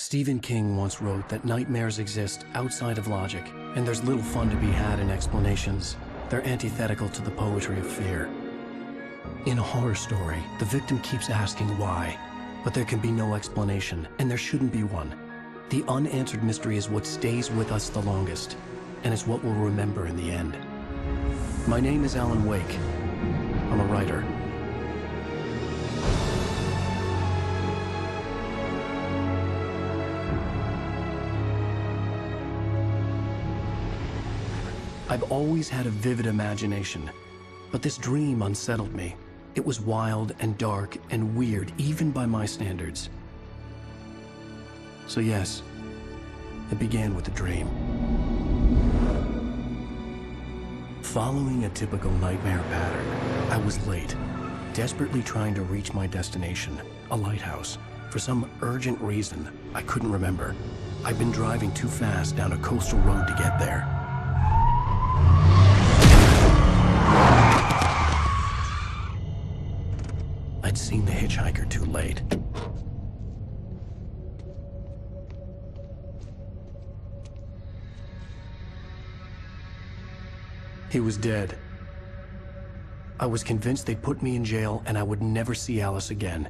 Stephen King once wrote that nightmares exist outside of logic, and there's little fun to be had in explanations. They're antithetical to the poetry of fear. In a horror story, the victim keeps asking why, but there can be no explanation, and there shouldn't be one. The unanswered mystery is what stays with us the longest, and it's what we'll remember in the end. My name is Alan Wake. I'm a writer. I've always had a vivid imagination, but this dream unsettled me. It was wild and dark and weird, even by my standards. So yes, it began with a dream. Following a typical nightmare pattern, I was late, desperately trying to reach my destination, a lighthouse. For some urgent reason, I couldn't remember. I'd been driving too fast down a coastal road to get there. I'd seen the hitchhiker too late. He was dead. I was convinced they'd put me in jail and I would never see Alice again.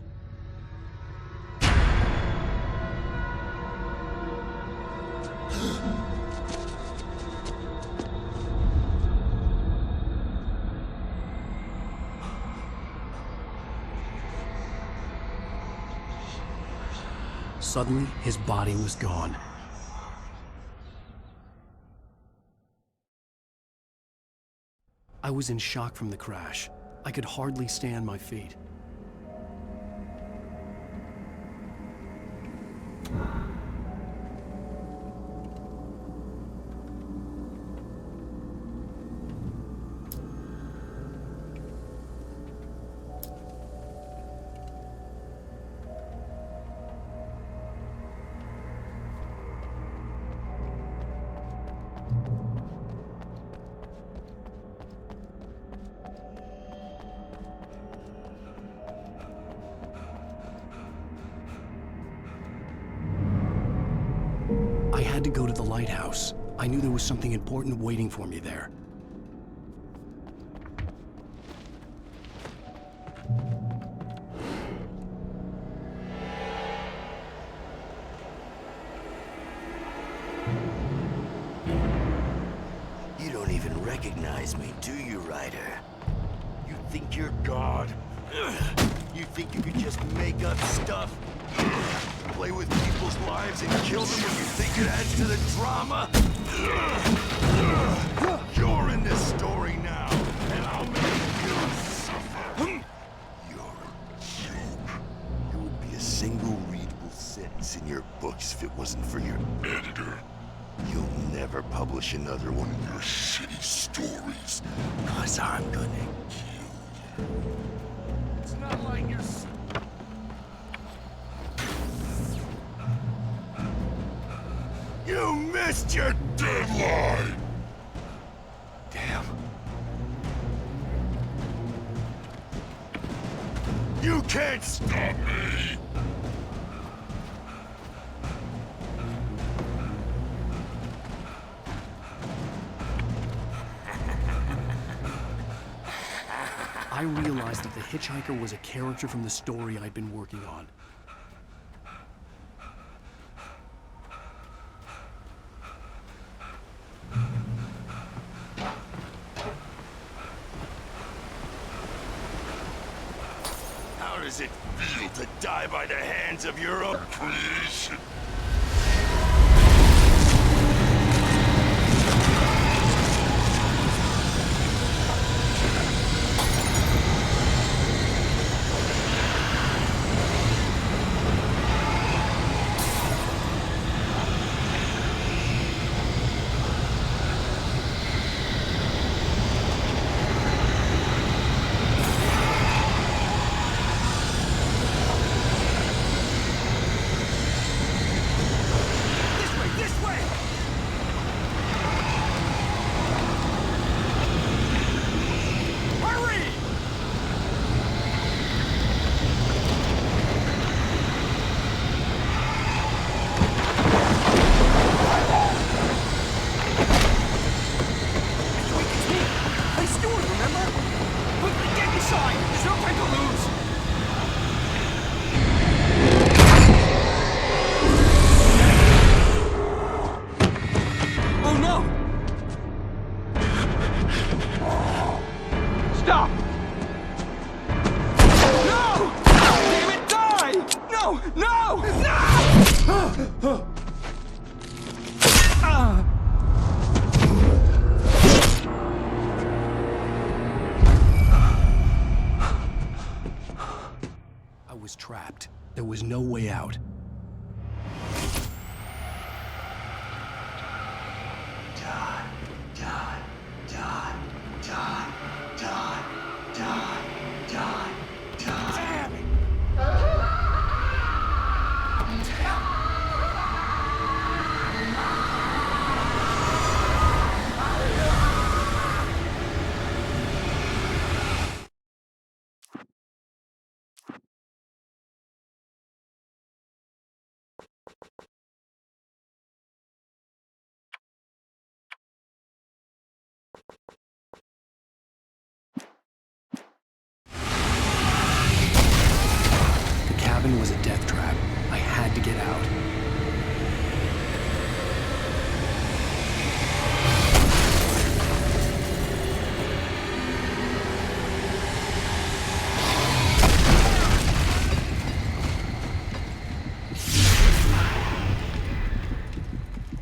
Suddenly, his body was gone. I was in shock from the crash. I could hardly stay on my feet. I had to go to the lighthouse. I knew there was something important waiting for me there. You don't even recognize me, do you, Ryder? You think you're God? You think you can just make up stuff? Play with people's lives and kill them when you think it adds to the drama? You're in this story now, and I'll make you suffer. You're a joke. There would be a single readable sentence in your books if it wasn't for your editor. You'll never publish another one of your shitty stories, 'cause I'm gonna kill you. It's not like you're... You missed your deadline! Damn. You can't stop me! I realized that the hitchhiker was a character from the story I'd been working on. How does it feel to die by the hands of your own creation? Stop! No! Damn it, die! No! No! No! I was trapped. There was no way out. Die, die, die, die, die, die, die, die. The cabin was a death trap. I had to get out.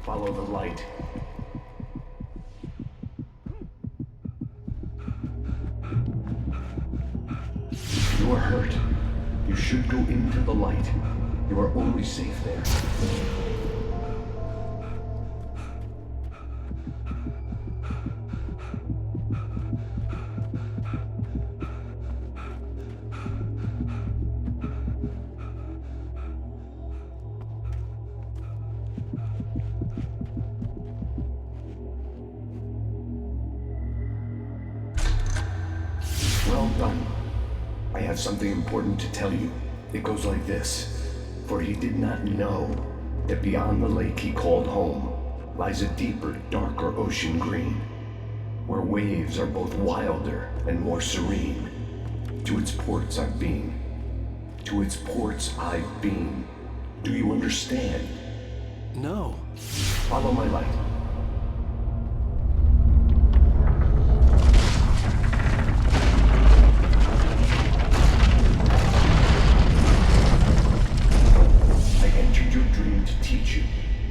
Follow the light. You are hurt. You should go into the light. You are only safe there. Well done. I have something important to tell you. It goes like this. For he did not know that beyond the lake he called home lies a deeper, darker ocean green, where waves are both wilder and more serene. To its ports I've been. To its ports I've been. Do you understand? No. Follow my light. I entered your dream to teach you.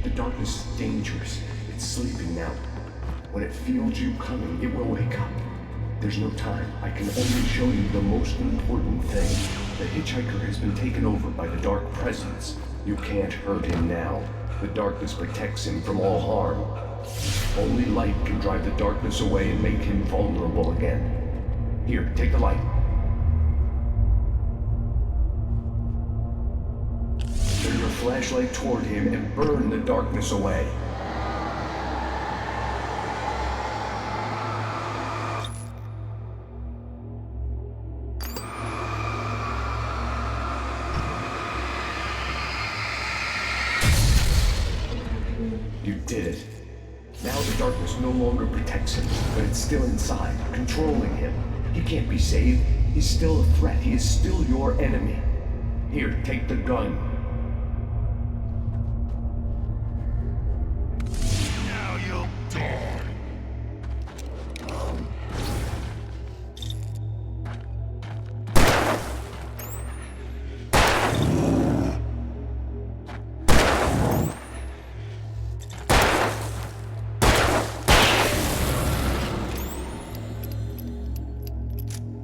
The darkness is dangerous. It's sleeping now. When it feels you coming, it will wake up. There's no time. I can only show you the most important thing. The hitchhiker has been taken over by the dark presence. You can't hurt him now. The darkness protects him from all harm. Only light can drive the darkness away and make him vulnerable again. Here, take the light. Turn your flashlight toward him and burn the darkness away. You did it. Now the darkness no longer protects him, but it's still inside, controlling him. He can't be saved. He's still a threat. He is still your enemy. Here, take the gun. Now you'll die.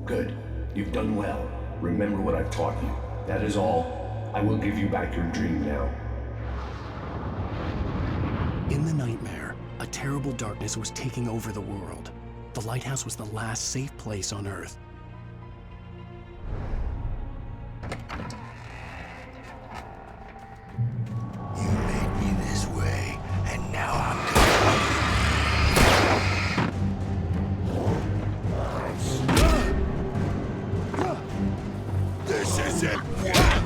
Good. You've done well. Remember what I've taught you. That is all. I will give you back your dream now. In the nightmare, a terrible darkness was taking over the world. The lighthouse was the last safe place on Earth. You made me this way, and now I'm gonna. This isn't what?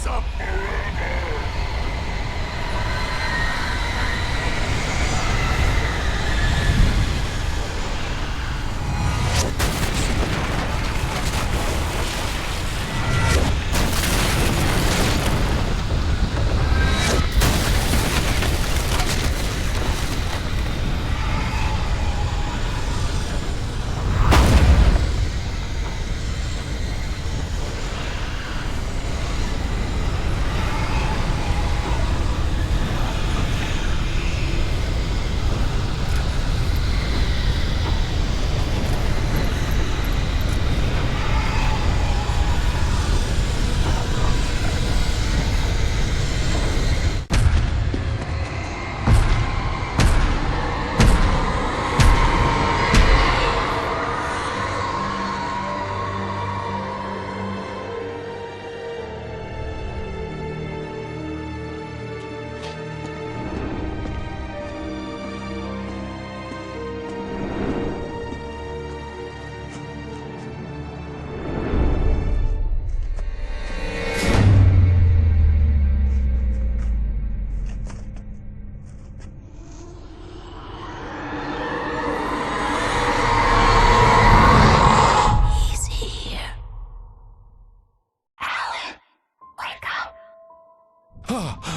suffer.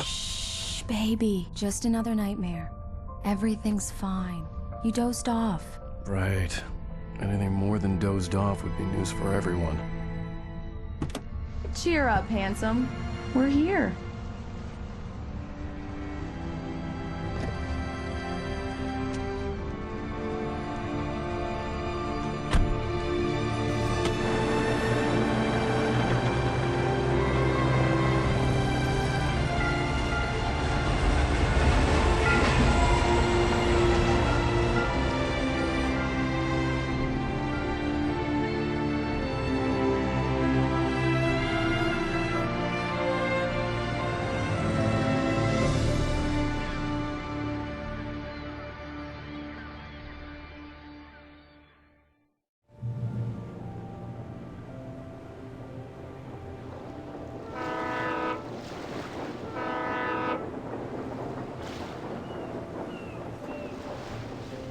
Shh, baby. Just another nightmare. Everything's fine. You dozed off. Right. Anything more than dozed off would be news for everyone. Cheer up, handsome. We're here.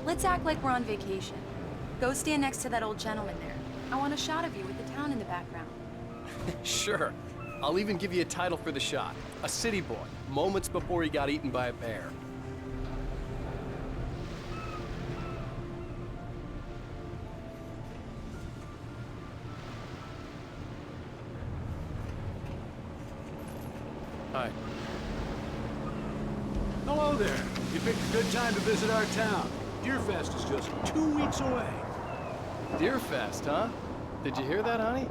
Let's act like we're on vacation. Go stand next to that old gentleman there. I want a shot of you with the town in the background. Sure. I'll even give you a title for the shot. A city boy, moments before he got eaten by a bear. Hi. Hello there. You picked a good time to visit our town. Deerfest is just 2 weeks away. Deerfest, huh? Did you hear that, honey?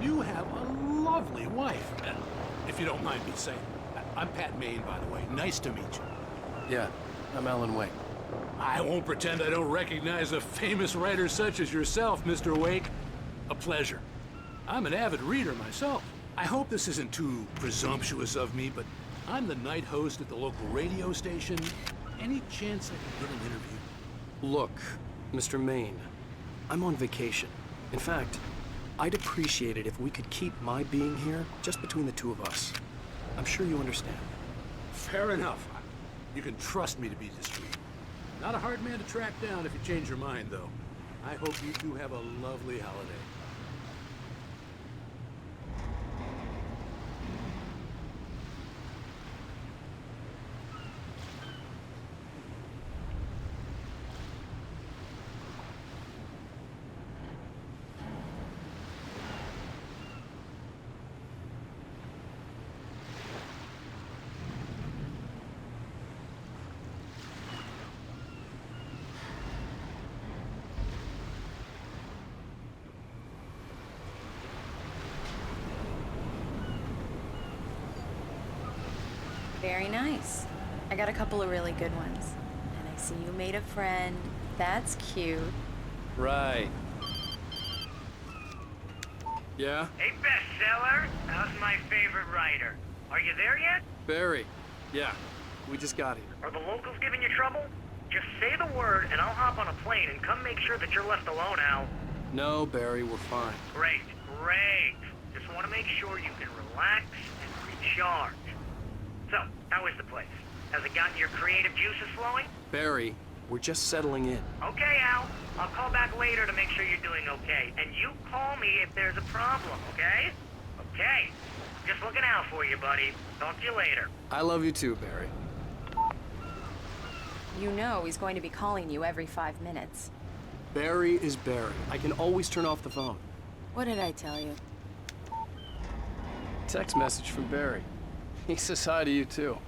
You have a lovely wife, if you don't mind me saying. I'm Pat Maine, by the way. Nice to meet you. Yeah, I'm Alan Wake. I won't pretend I don't recognize a famous writer such as yourself, Mr. Wake. A pleasure. I'm an avid reader myself. I hope this isn't too presumptuous of me, but I'm the night host at the local radio station. Any chance I could get an interview? Look, Mr. Maine, I'm on vacation. In fact, I'd appreciate it if we could keep my being here just between the two of us. I'm sure you understand. Fair enough. You can trust me to be discreet. Not a hard man to track down if you change your mind, though. I hope you two have a lovely holiday. Very nice. I got a couple of really good ones. And I see you made a friend. That's cute. Right. Yeah? Hey, bestseller! How's my favorite writer? Are you there yet? Barry. Yeah, we just got here. Are the locals giving you trouble? Just say the word and I'll hop on a plane and come make sure that you're left alone, Al. No, Barry, we're fine. Great, great. Just want to make sure you can relax and recharge. So, how is the place? Has it gotten your creative juices flowing? Barry, we're just settling in. Okay, Al. I'll call back later to make sure you're doing okay. And you call me if there's a problem, okay? Okay. Just looking out for you, buddy. Talk to you later. I love you too, Barry. You know he's going to be calling you every 5 minutes. Barry is Barry. I can always turn off the phone. What did I tell you? Text message from Barry. He says hi to you too.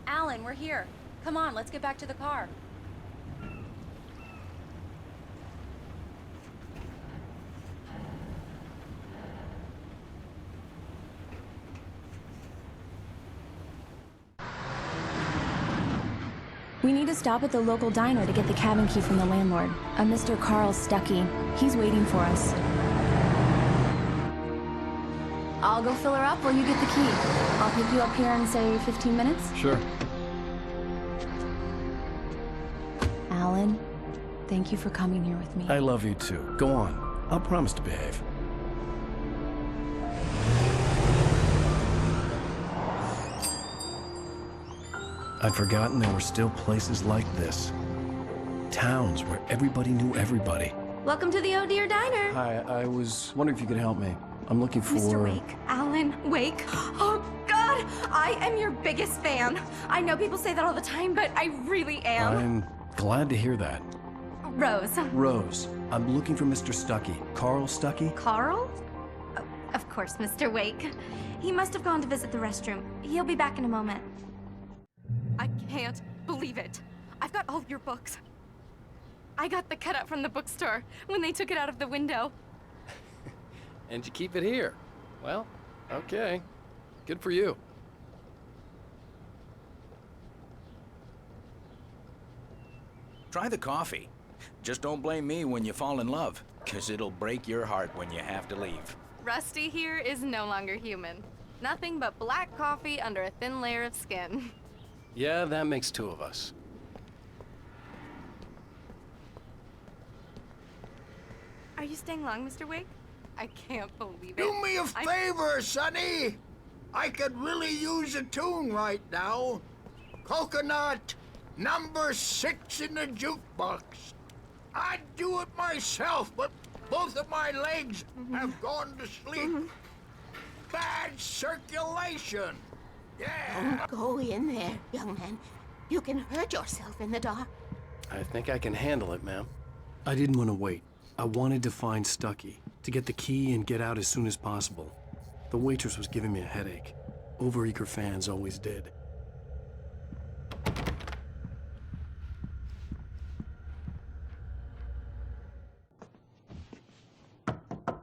Alan, we're here. Come on, let's get back to the car. We need to stop at the local diner to get the cabin key from the landlord, a Mr. Carl Stuckey. He's waiting for us. I'll go fill her up while you get the key. I'll pick you up here in, say, 15 minutes? Sure. Alan, thank you for coming here with me. I love you too. Go on. I'll promise to behave. I'd forgotten there were still places like this. Towns where everybody knew everybody. Welcome to the Oh Dear Diner. Hi, I was wondering if you could help me. I'm looking for... Mr. Wake. Alan Wake. Oh, God! I am your biggest fan. I know people say that all the time, but I really am. I'm glad to hear that. Rose. Rose, I'm looking for Mr. Stuckey. Carl Stuckey? Carl? Of course, Mr. Wake. He must have gone to visit the restroom. He'll be back in a moment. I can't believe it. I've got all your books. I got the cutout from the bookstore when they took it out of the window. And you keep it here. Well, okay. Good for you. Try the coffee. Just don't blame me when you fall in love, 'cause it'll break your heart when you have to leave. Rusty here is no longer human. Nothing but black coffee under a thin layer of skin. Yeah, that makes two of us. Are you staying long, Mr. Wake? I can't believe it. Do me a favor, Sonny. I could really use a tune right now. Coconut, number 6 in the jukebox. I'd do it myself, but both of my legs have gone to sleep. Bad circulation. Yeah. Don't go in there, young man. You can hurt yourself in the dark. I think I can handle it, ma'am. I didn't want to wait. I wanted to find Stuckey, to get the key and get out as soon as possible. The waitress was giving me a headache. Overeager fans always did.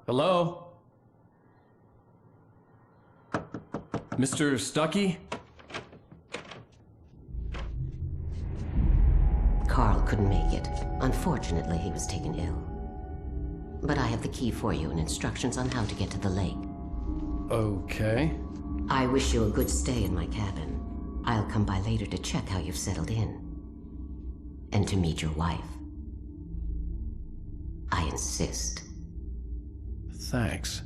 Hello? Mr. Stuckey? Carl couldn't make it. Unfortunately, he was taken ill. But I have the key for you and instructions on how to get to the lake. Okay. I wish you a good stay in my cabin. I'll come by later to check how you've settled in. And to meet your wife. I insist. Thanks.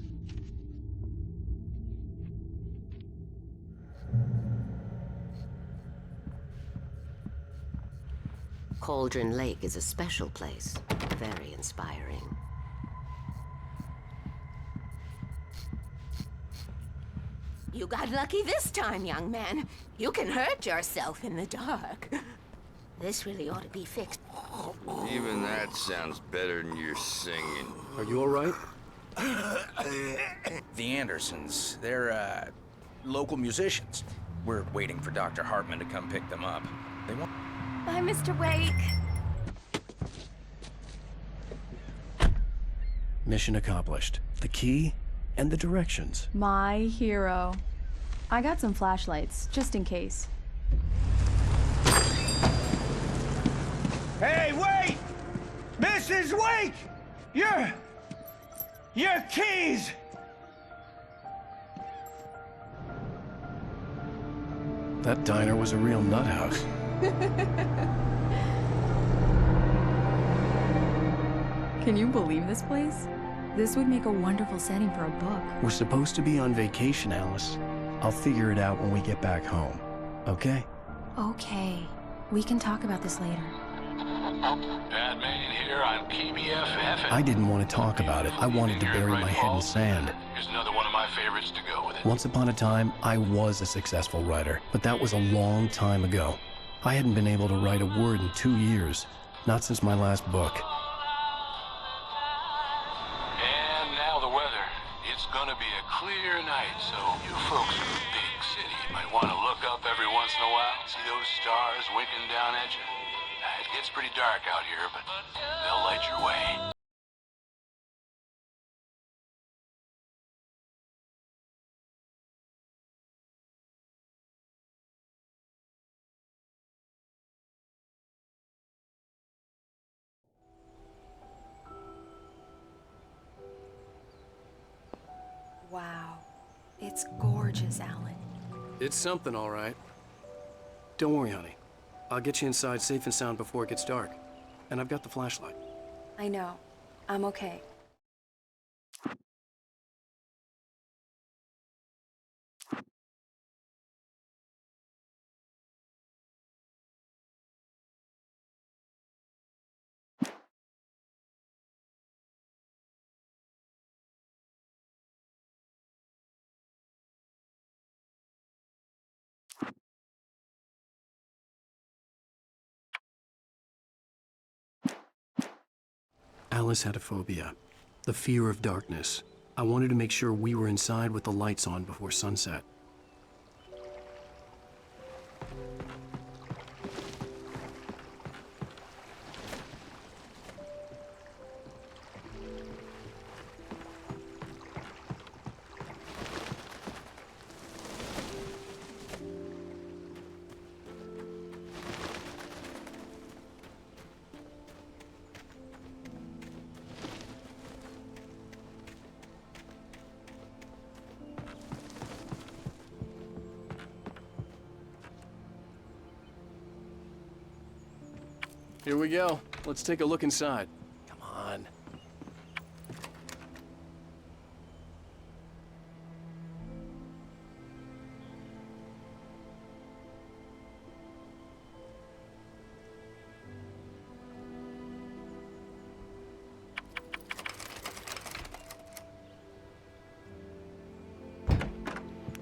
Cauldron Lake is a special place. Very inspiring. You got lucky this time, young man. You can hurt yourself in the dark. This really ought to be fixed. Even that sounds better than your singing. Are you all right? The Andersons, they're, local musicians. We're waiting for Dr. Hartman to come pick them up. They want... Bye, Mr. Wake. Mission accomplished. The key and the directions. My hero. I got some flashlights, just in case. Hey, wait! Mrs. Wake! Your keys! That diner was a real nut house. Can you believe this place? This would make a wonderful setting for a book. We're supposed to be on vacation, Alice. I'll figure it out when we get back home, okay? Okay. We can talk about this later. Bad man here on KBFF. I didn't want to talk about it. I wanted to bury my head in sand. Here's another one of my favorites to go with it. Once upon a time, I was a successful writer, but that was a long time ago. I hadn't been able to write a word in 2 years, not since my last book. And now the weather. It's gonna be a clear night, so you folks in the big city might want to look up every once in a while, see those stars winking down at you. It gets pretty dark out here, but they'll light your way. Wow. It's gorgeous, Alan. It's something, all right. Don't worry, honey. I'll get you inside safe and sound before it gets dark. And I've got the flashlight. I know. I'm okay. Alice had a phobia, the fear of darkness. I wanted to make sure we were inside with the lights on before sunset. Here we go. Let's take a look inside. Come on.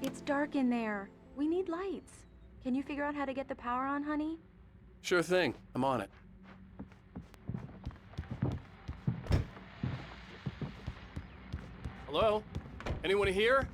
It's dark in there. We need lights. Can you figure out how to get the power on, honey? Sure thing. I'm on it. Hello? Anyone here?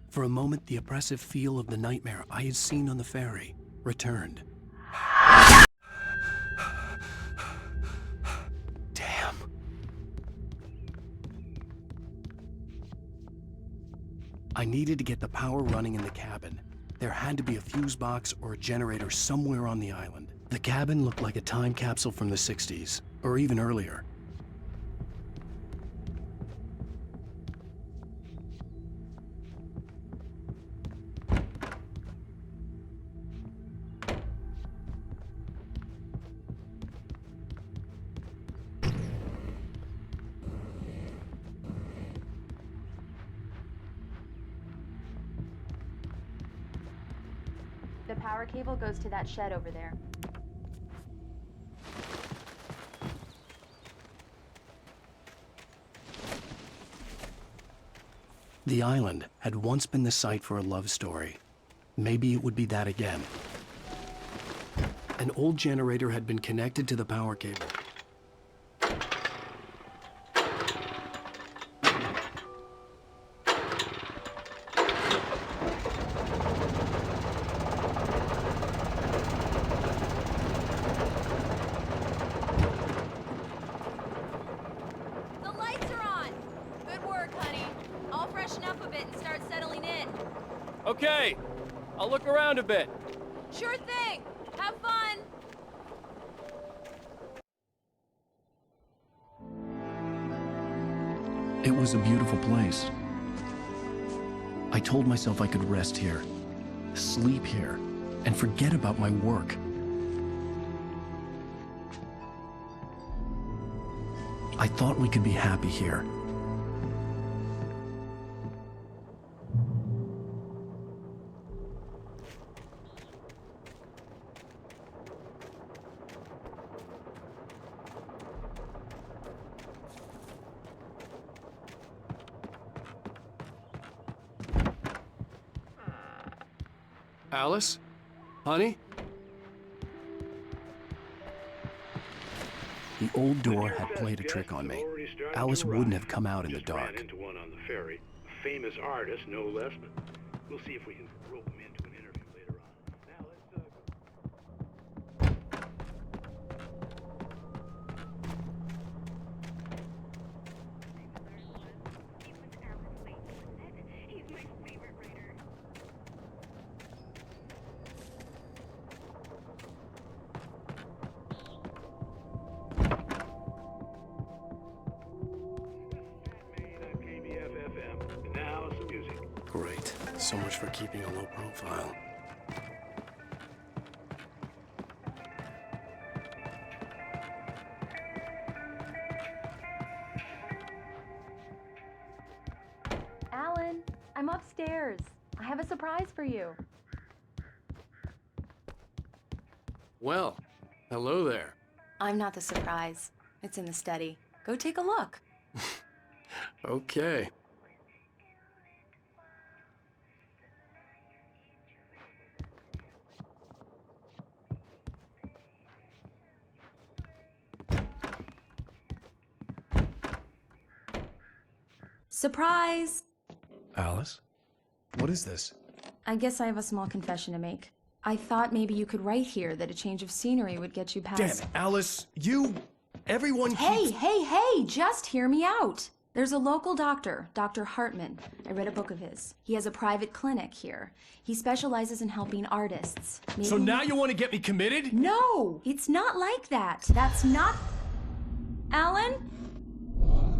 For a moment, the oppressive feel of the nightmare I had seen on the ferry returned. Damn. I needed to get the power running in the cabin. There had to be a fuse box or a generator somewhere on the island. The cabin looked like a time capsule from the 60s, or even earlier. The power cable goes to that shed over there. The island had once been the site for a love story. Maybe it would be that again. An old generator had been connected to the power cable. The lights are on! Good work, honey. I'll freshen up a bit and start settling in. Okay, I'll look around a bit. Sure thing. Have fun. It was a beautiful place. I told myself I could rest here, sleep here, and forget about my work. I thought we could be happy here. Alice? Honey? The old door had played a trick on me. Alice wouldn't have come out in the dark. Ran into one on the ferry. A famous artist, no less, but we'll see if we can rope him into an interview later on. Now Great. So much for keeping a low profile. Alan, I'm upstairs. I have a surprise for you. Well, hello there. I'm not the surprise. It's in the study. Go take a look. Okay. Surprise! Alice? What is this? I guess I have a small confession to make. I thought maybe you could write here that a change of scenery would get you past... Damn it, Alice! Everyone Hey, keeps... hey, just hear me out! There's a local doctor, Dr. Hartman. I read a book of his. He has a private clinic here. He specializes in helping artists. Maybe... So now you want to get me committed? No! It's not like that. That's not... Alan?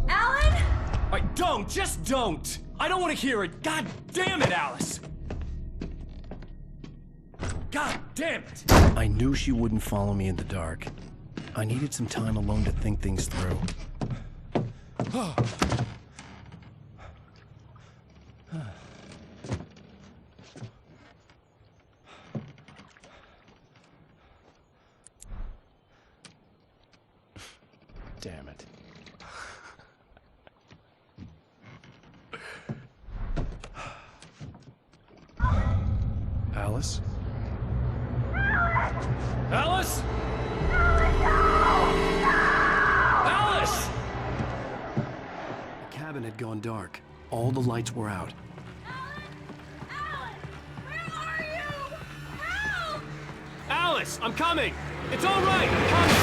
Alan? Just don't! I don't want to hear it! God damn it, Alice! God damn it! I knew she wouldn't follow me in the dark. I needed some time alone to think things through. Damn it. Alice? Alice? Alice! The cabin had gone dark. All the lights were out. Alice, I'm coming! It's all right, I'm coming!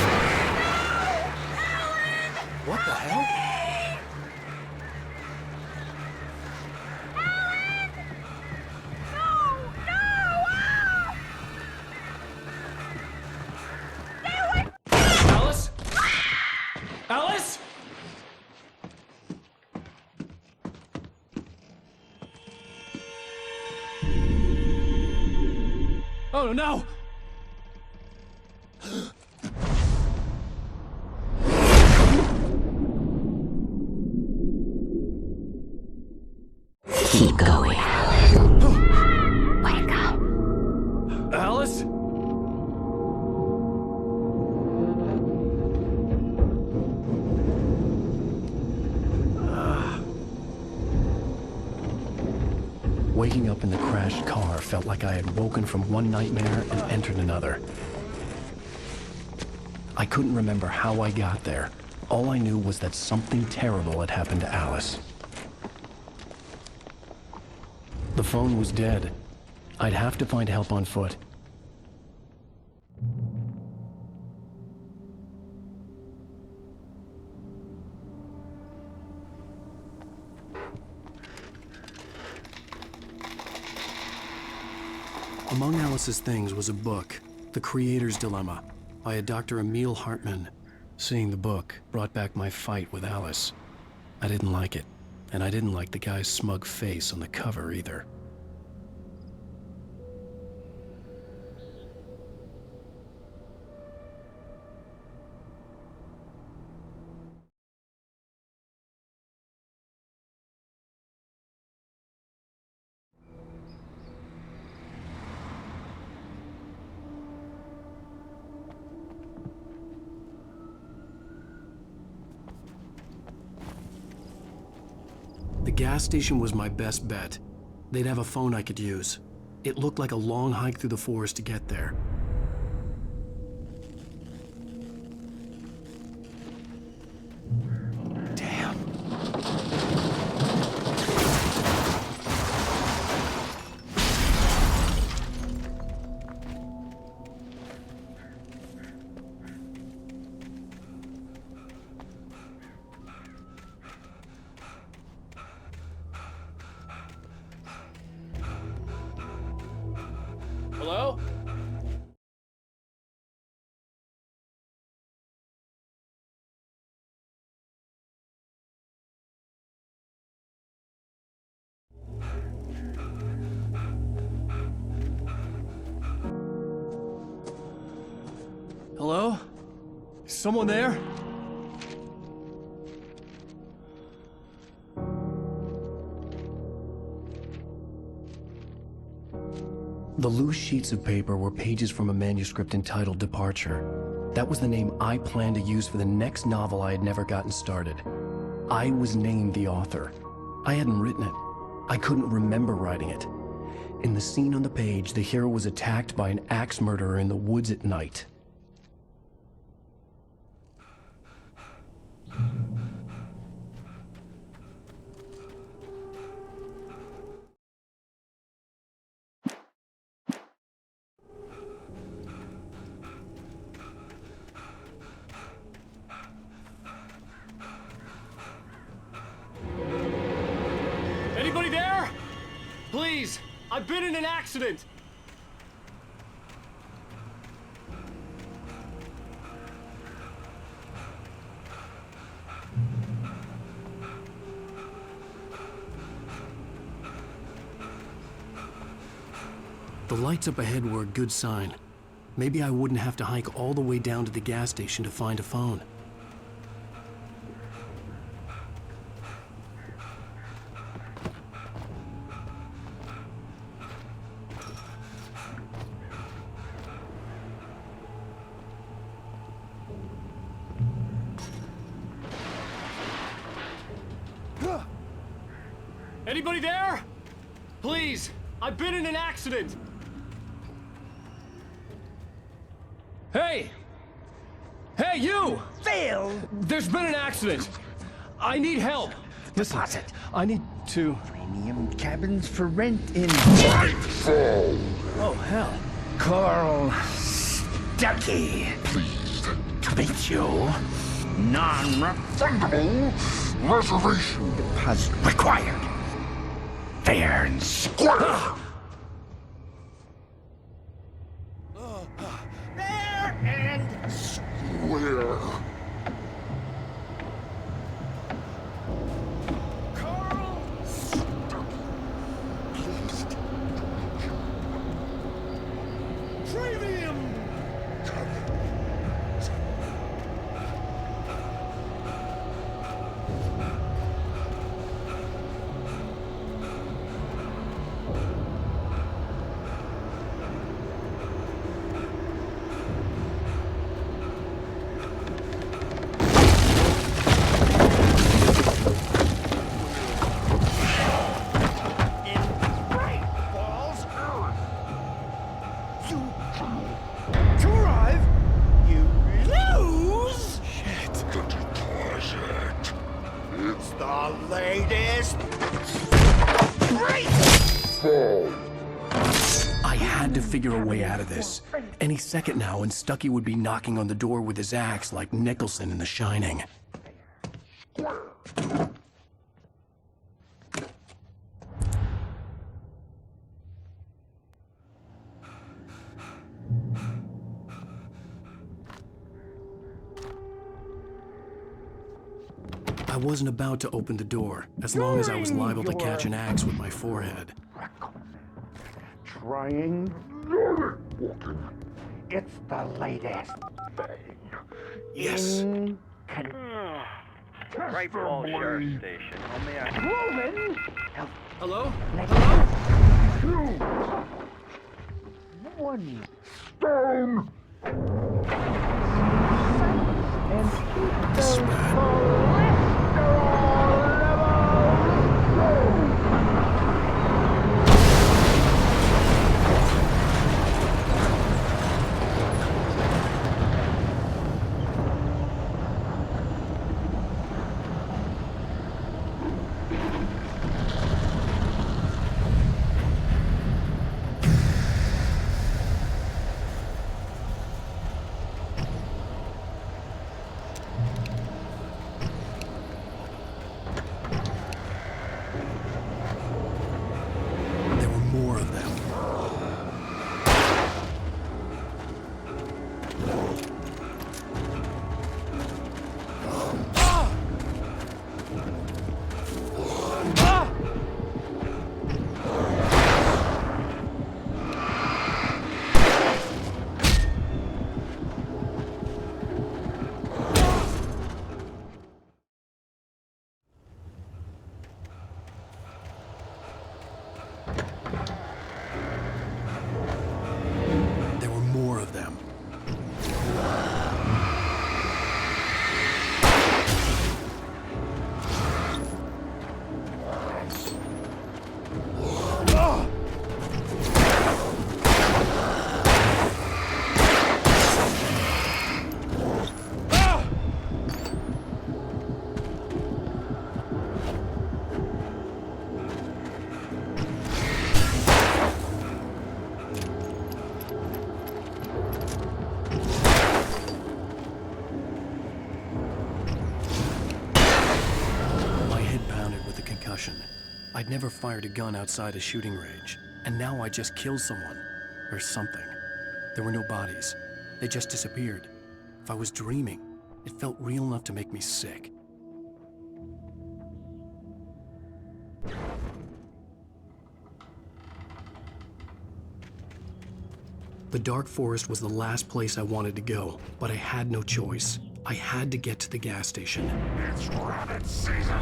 What the hell? Alice? Alice? Oh no! Keep going, Alan. Wake up. Alice? Waking up in the crashed car felt like I had woken from one nightmare and entered another. I couldn't remember how I got there. All I knew was that something terrible had happened to Alice. The phone was dead. I'd have to find help on foot. Among Alice's things was a book, The Creator's Dilemma, by a Dr. Emil Hartmann. Seeing the book brought back my fight with Alice. I didn't like it, and I didn't like the guy's smug face on the cover either. The gas station was my best bet. They'd have a phone I could use. It looked like a long hike through the forest to get there. Damn. Hello? Hello? Is someone there? The loose sheets of paper were pages from a manuscript entitled Departure. That was the name I planned to use for the next novel I had never gotten started. I was named the author. I hadn't written it. I couldn't remember writing it. In the scene on the page, the hero was attacked by an axe murderer in the woods at night. Anybody there? Please, I've been in an accident. The lights up ahead were a good sign. Maybe I wouldn't have to hike all the way down to the gas station to find a phone. Anybody there? Please, I've been in an accident. Hey! Hey, you! Phil! There's been an accident. I need help. Listen, Deposit. I need to... Premium cabins for rent in... Oh, hell. Carl Stucky. Pleased to meet you. Non-refundable reservation deposit required. Fair and square. Fair and square. Carl Stucky. Pleased to meet you. Premium cabins. To arrive, you lose. Shit. The deposit. It's the latest. I had to figure a way out of this. Any second now, and Stucky would be knocking on the door with his axe like Nicholson in The Shining. I wasn't about to open the door, as long as I was liable to catch an axe with my forehead. Trying walking. It's the latest thing. Yes. Right Falls Sheriff Station. How may I... Roman! Hello? Two. One stone. And This is bad. There were more of them. There were more of them. My head pounded with a concussion. I'd never fired a gun outside a shooting range, and now I just killed someone. Or something. There were no bodies. They just disappeared. If I was dreaming, it felt real enough to make me sick. The dark forest was the last place I wanted to go, but I had no choice. I had to get to the gas station. It's rabbit season.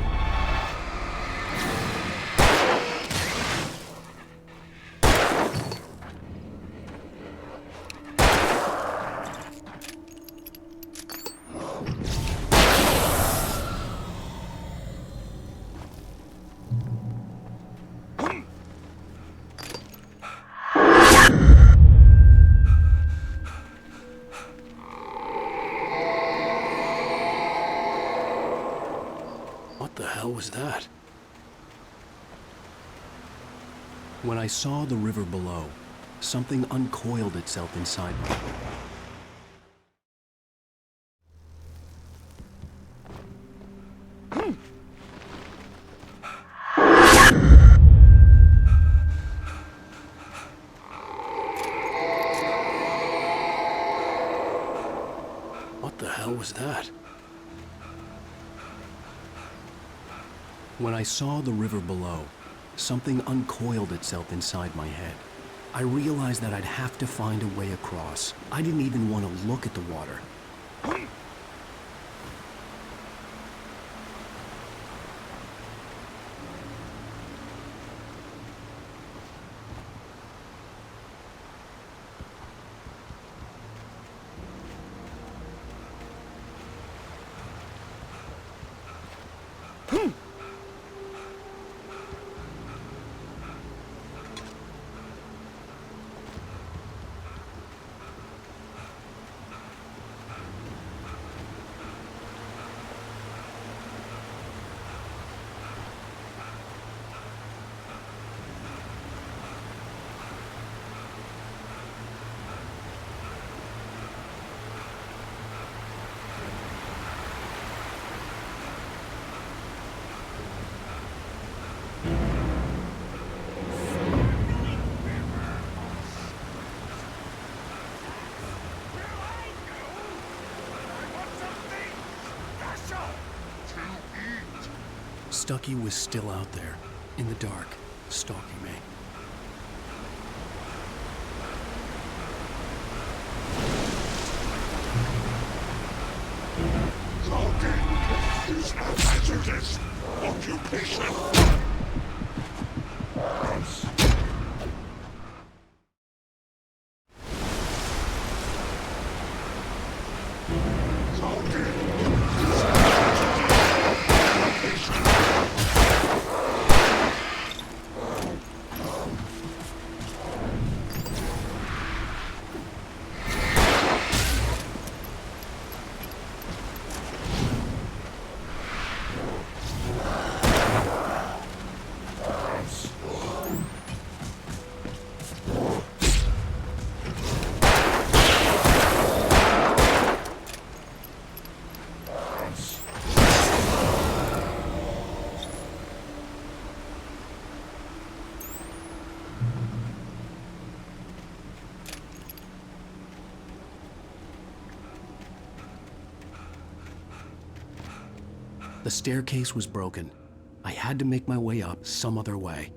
What the hell was that? When I saw the river below, something uncoiled itself inside me. What the hell was that? When I saw the river below, something uncoiled itself inside my head. I realized that I'd have to find a way across. I didn't even want to look at the water. Stucky was still out there, in the dark, stalking me. Talking is a hazardous occupation. The staircase was broken. I had to make my way up some other way.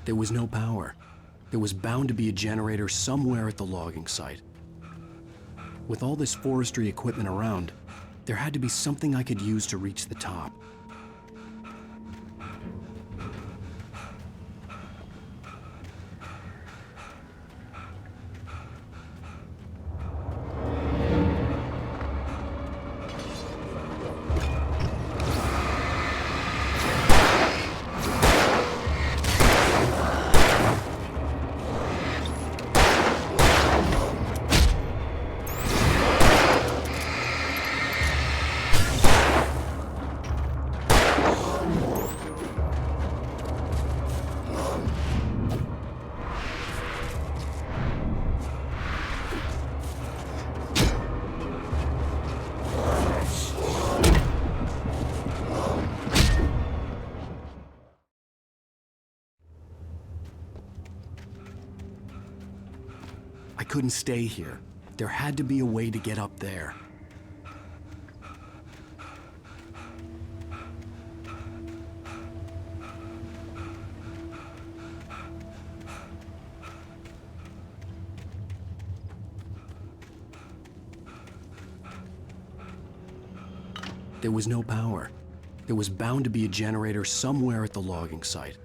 There was no power. There was bound to be a generator somewhere at the logging site. With all this forestry equipment around, there had to be something I could use to reach the top. I couldn't stay here. There had to be a way to get up there. There was no power. There was bound to be a generator somewhere at the logging site.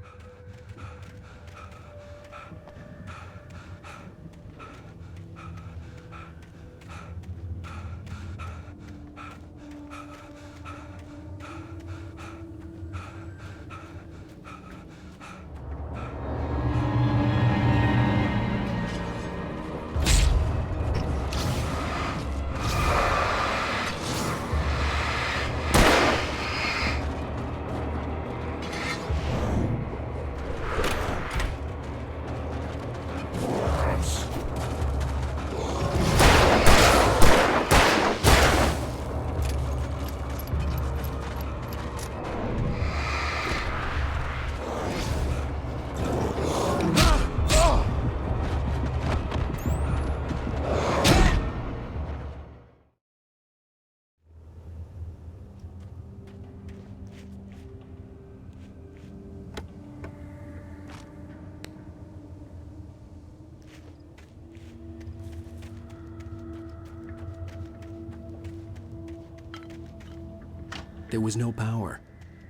There was no power.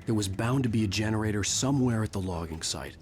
There was bound to be a generator somewhere at the logging site.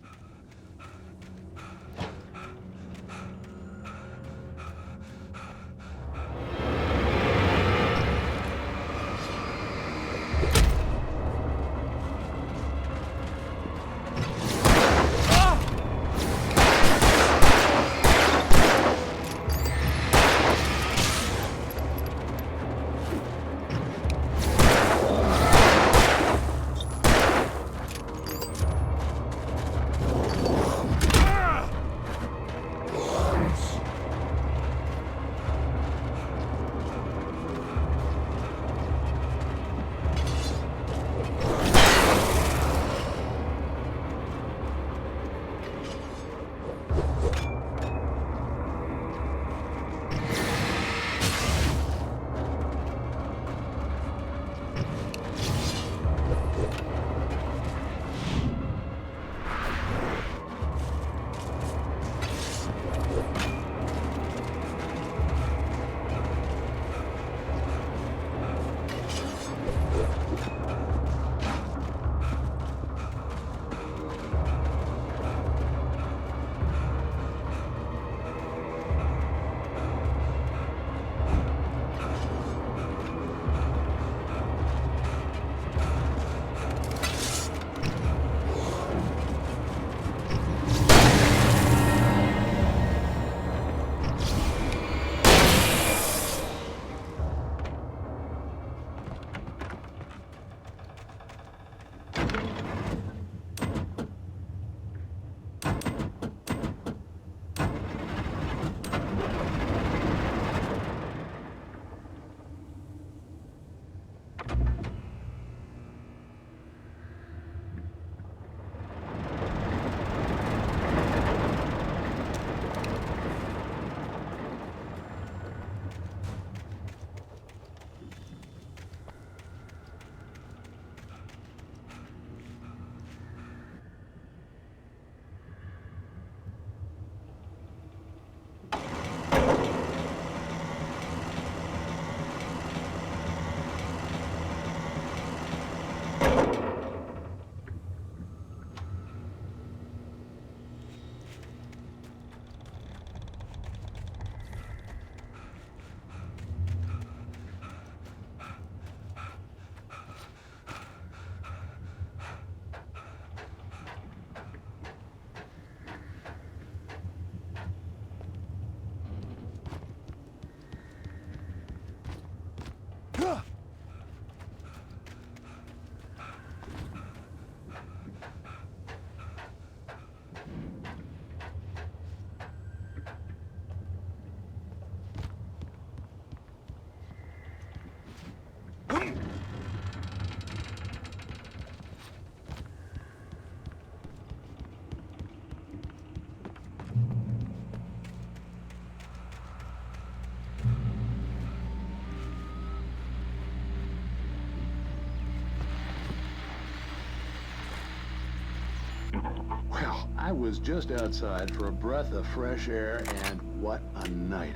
Well, I was just outside for a breath of fresh air, and what a night.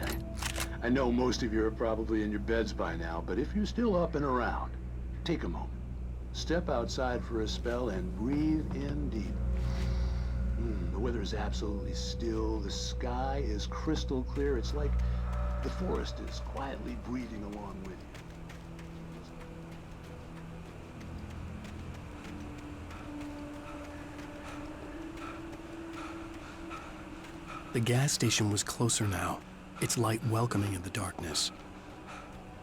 I know most of you are probably in your beds by now, but if you're still up and around, take a moment. Step outside for a spell and breathe in deep. The weather is absolutely still. The sky is crystal clear. It's like the forest is quietly breathing along with you. The gas station was closer now, its light welcoming in the darkness.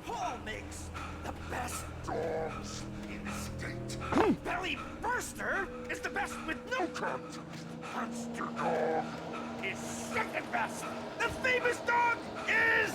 Paul makes the best dogs in the state. Belly Burster is the best with no contest. Monster Dog is second best. The famous dog is...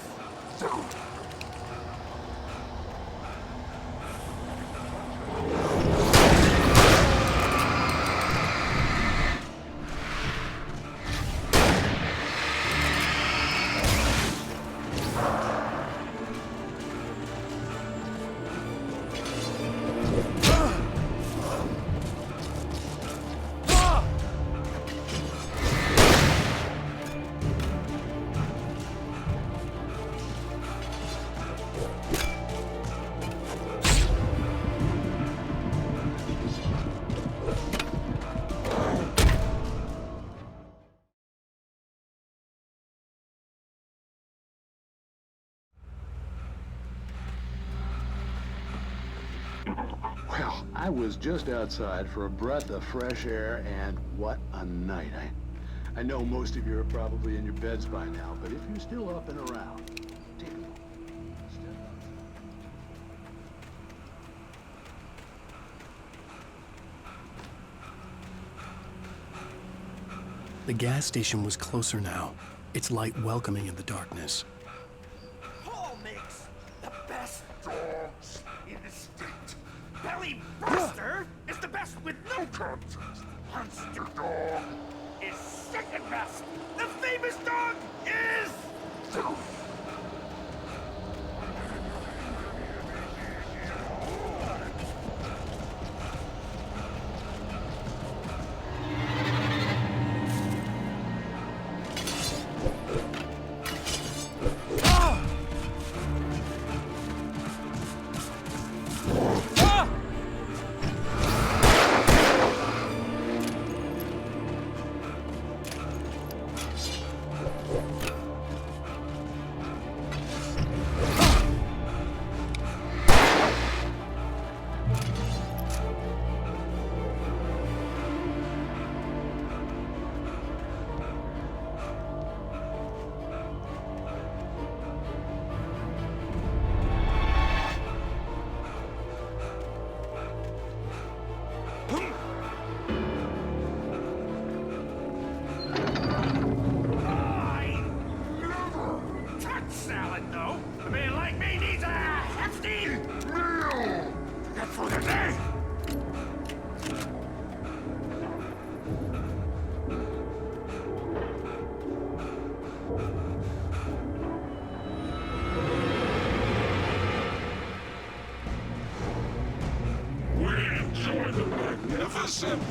Well, I was just outside for a breath of fresh air, and what a night. I know most of you are probably in your beds by now, but if you're still up and around, take a moment. Step outside. The gas station was closer now, its light welcoming in the darkness. Paul makes the best dogs in the state. Belly Burster is the best with no contest. Monster Dog is second best. The famous dog is... salad, though. A man like me needs a hefty meal. That's for the day. We enjoy the magnificent.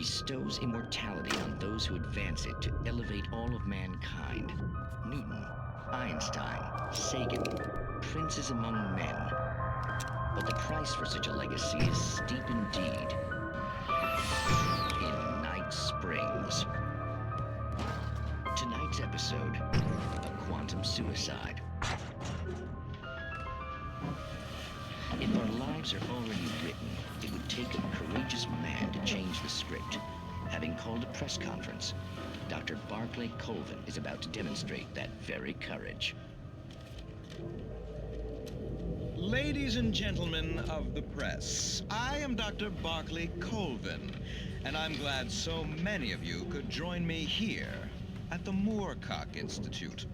bestows immortality on those who advance it to elevate all of mankind. Newton, Einstein, Sagan, princes among men. But the price for such a legacy is steep indeed. In Night Springs. Tonight's episode, a quantum suicide. If our lives are already written, it would take a courageous man to change the script. Having called a press conference, Dr. Barclay Colvin is about to demonstrate that very courage. Ladies and gentlemen of the press, I am Dr. Barclay Colvin, and I'm glad so many of you could join me here at the Moorcock Institute.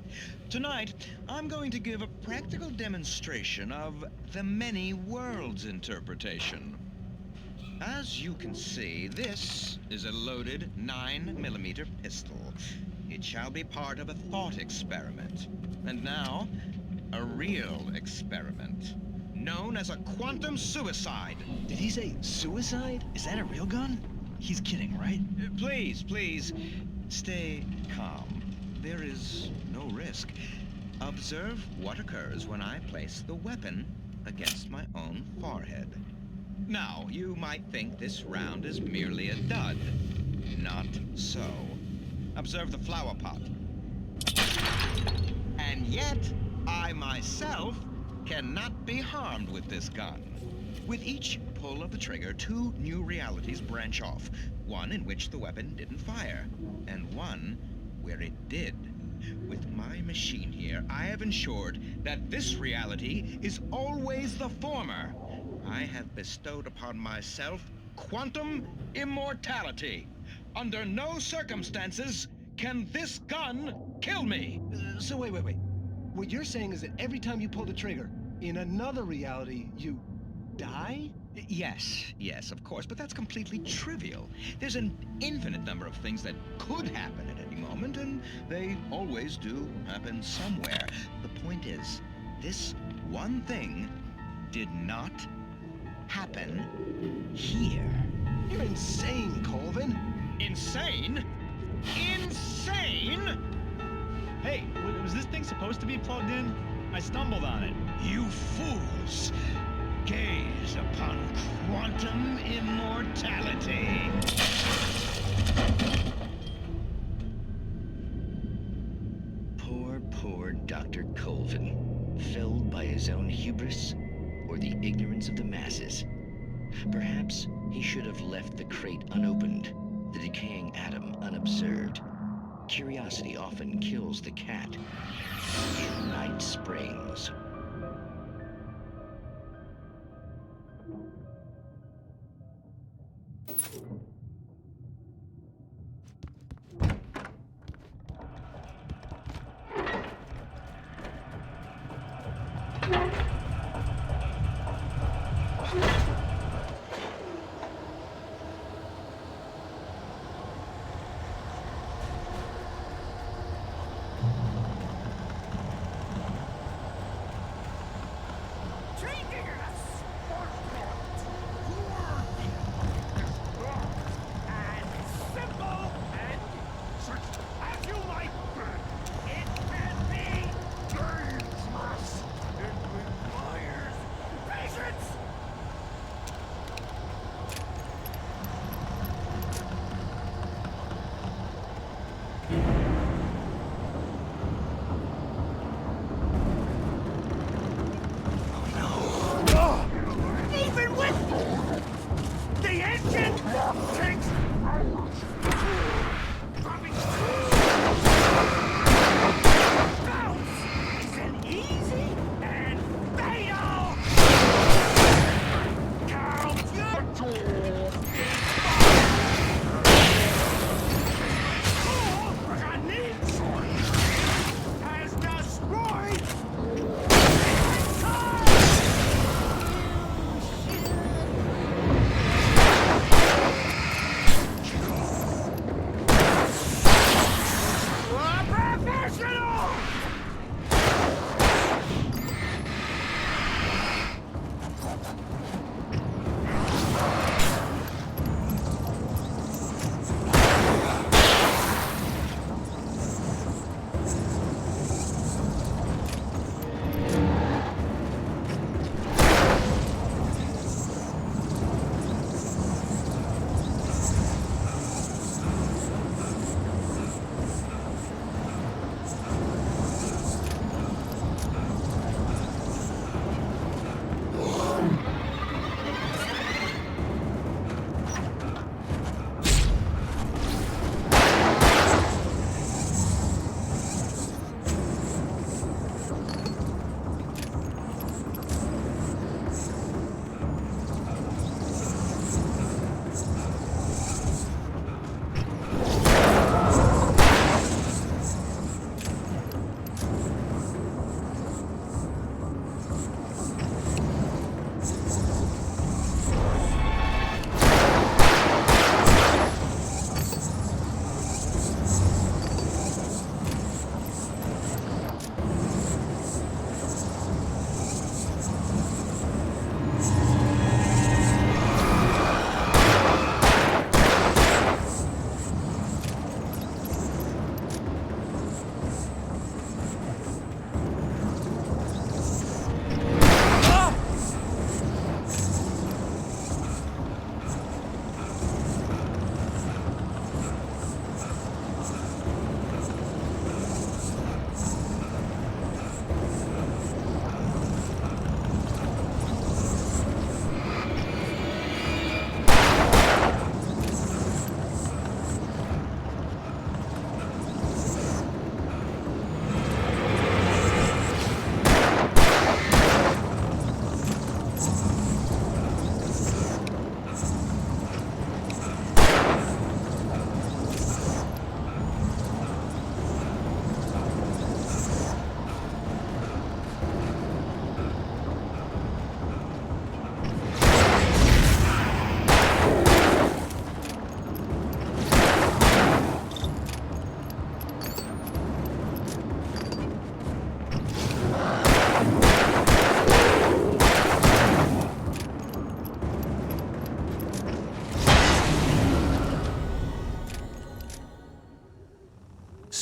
Tonight, I'm going to give a practical demonstration of the many worlds interpretation. As you can see, this is a loaded 9mm pistol. It shall be part of a thought experiment. And now, a real experiment, known as a quantum suicide. Did he say suicide? Is that a real gun? He's kidding, right? Please, please, stay calm. There is no risk. Observe what occurs when I place the weapon against my own forehead. Now, you might think this round is merely a dud. Not so. Observe the flower pot. And yet, I myself cannot be harmed with this gun. With each pull of the trigger, two new realities branch off. One in which the weapon didn't fire, and one where it did. With my machine here, I have ensured that this reality is always the former. I have bestowed upon myself quantum immortality. Under no circumstances can this gun kill me. So wait. What you're saying is that every time you pull the trigger, in another reality, you die? Yes, of course, but that's completely trivial. There's an infinite number of things that could happen at any moment, and they always do happen somewhere. The point is, this one thing did not happen here. You're insane, Colvin. Insane? Insane? Hey, was this thing supposed to be plugged in? I stumbled on it. You fools! Gaze upon quantum immortality. Poor Dr. Colvin, felled by his own hubris or the ignorance of the masses. Perhaps he should have left the crate unopened, the decaying atom unobserved. Curiosity often kills the cat. In Night Springs.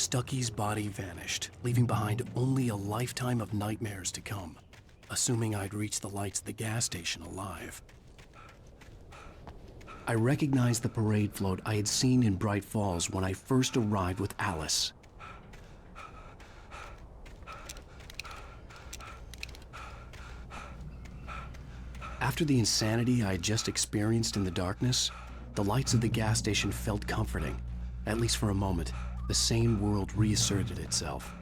Stucky's body vanished, leaving behind only a lifetime of nightmares to come, assuming I'd reach the lights at the gas station alive. I recognized the parade float I had seen in Bright Falls when I first arrived with Alice. After the insanity I had just experienced in the darkness, the lights of the gas station felt comforting. At least for a moment, the sane world reasserted itself.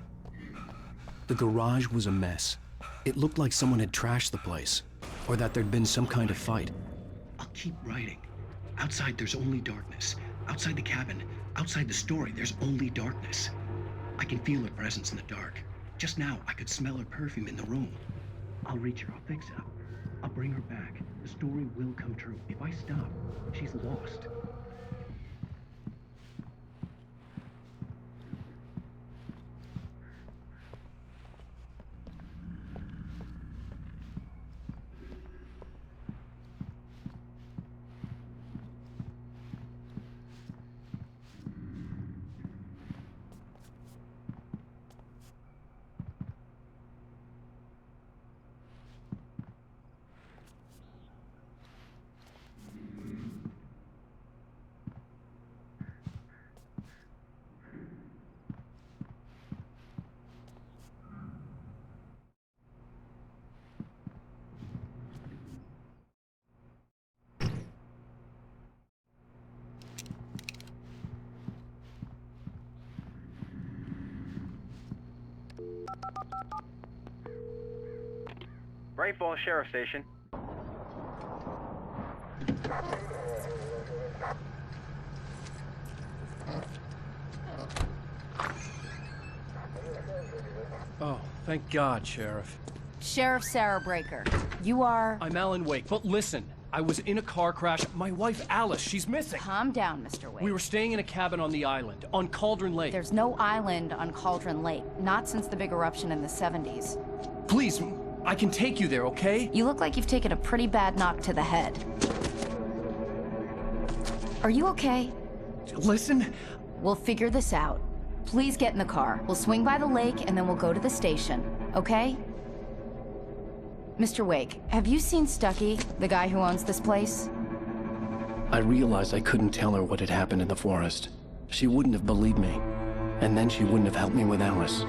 The garage was a mess. It looked like someone had trashed the place, or that there'd been some kind of fight. I'll keep writing. Outside, there's only darkness. Outside the cabin, outside the story, there's only darkness. I can feel her presence in the dark. Just now, I could smell her perfume in the room. I'll reach her, I'll fix it up. I'll bring her back. The story will come true. If I stop, she's lost. Bright Falls Sheriff Station. Oh, thank God, Sheriff. Sheriff Sarah Breaker. You are... I'm Alan Wake, but listen. I was in a car crash. My wife, Alice, she's missing. Calm down, Mr. Wake. We were staying in a cabin on the island, on Cauldron Lake. There's no island on Cauldron Lake. Not since the big eruption in the 70s. Please, I can take you there, okay? You look like you've taken a pretty bad knock to the head. Are you okay? Listen. We'll figure this out. Please get in the car. We'll swing by the lake and then we'll go to the station, okay? Mr. Wake, have you seen Stucky, the guy who owns this place? I realized I couldn't tell her what had happened in the forest. She wouldn't have believed me. And then she wouldn't have helped me with Alice.